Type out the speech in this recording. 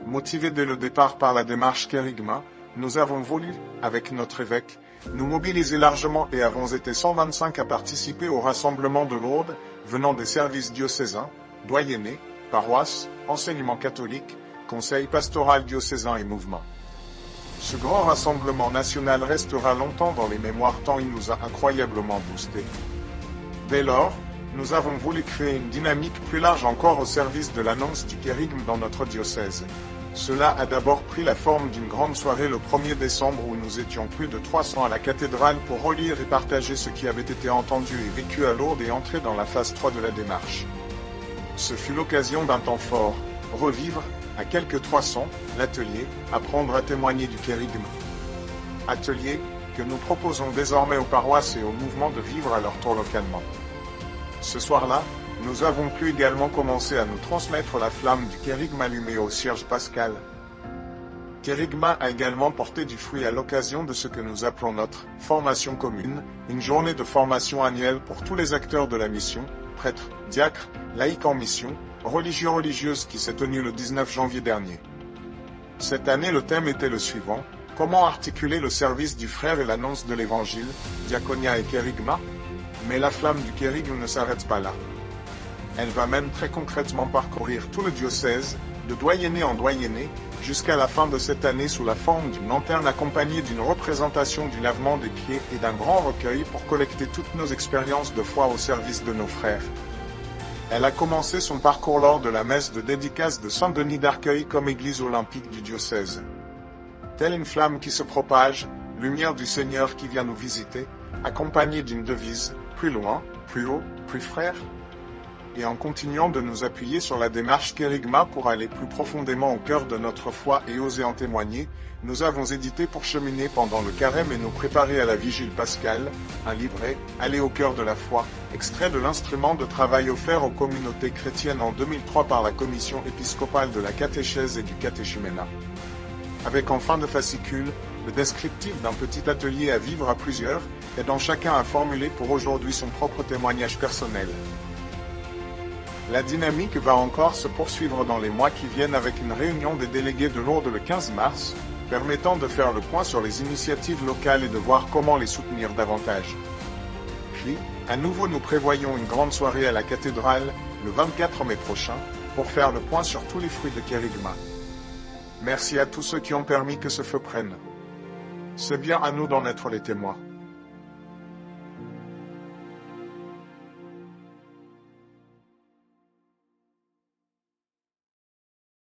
Motivés dès le départ par la démarche Kérigma, nous avons voulu, avec notre évêque, nous mobiliser largement et avons été 125 à participer au rassemblement de Lourdes, venant des services diocésains, doyennés, paroisses, enseignements catholiques, conseil pastoral diocésain et mouvements. Ce grand rassemblement national restera longtemps dans les mémoires tant il nous a incroyablement boostés. Dès lors, nous avons voulu créer une dynamique plus large encore au service de l'annonce du kérigme dans notre diocèse. Cela a d'abord pris la forme d'une grande soirée le 1er décembre où nous étions plus de 300 à la cathédrale pour relire et partager ce qui avait été entendu et vécu à Lourdes et entrer dans la phase 3 de la démarche. Ce fut l'occasion d'un temps fort, revivre, à quelques 300, l'atelier « Apprendre à témoigner du kérigme ». Atelier que nous proposons désormais aux paroisses et aux mouvements de vivre à leur tour localement. Ce soir-là, nous avons pu également commencer à nous transmettre la flamme du kérigme allumée au cierge pascal. Kérigma a également porté du fruit à l'occasion de ce que nous appelons notre formation commune, une journée de formation annuelle pour tous les acteurs de la mission, prêtres, diacres, laïcs en mission, religieux-religieuses qui s'est tenue le 19 janvier dernier. Cette année le thème était le suivant, comment articuler le service du frère et l'annonce de l'évangile, diaconia et kérigma? Mais la flamme du kérigme ne s'arrête pas là. Elle va même très concrètement parcourir tout le diocèse, de doyenné en doyenné, jusqu'à la fin de cette année sous la forme d'une lanterne accompagnée d'une représentation du lavement des pieds et d'un grand recueil pour collecter toutes nos expériences de foi au service de nos frères. Elle a commencé son parcours lors de la messe de dédicace de Saint-Denis d'Arcueil comme église olympique du diocèse. Telle une flamme qui se propage, lumière du Seigneur qui vient nous visiter, accompagnée d'une devise, plus loin, plus haut, plus frère. Et en continuant de nous appuyer sur la démarche Kérigma pour aller plus profondément au cœur de notre foi et oser en témoigner, nous avons édité pour cheminer pendant le carême et nous préparer à la vigile pascale, un livret, Aller au cœur de la foi, extrait de l'instrument de travail offert aux communautés chrétiennes en 2003 par la Commission épiscopale de la catéchèse et du catéchuménat. Avec en fin de fascicule, le descriptif d'un petit atelier à vivre à plusieurs, aidant chacun à formuler pour aujourd'hui son propre témoignage personnel. La dynamique va encore se poursuivre dans les mois qui viennent avec une réunion des délégués de Lourdes le 15 mars, permettant de faire le point sur les initiatives locales et de voir comment les soutenir davantage. Puis, à nouveau nous prévoyons une grande soirée à la cathédrale, le 24 mai prochain, pour faire le point sur tous les fruits de kérigma. Merci à tous ceux qui ont permis que ce feu prenne. C'est bien à nous d'en être les témoins.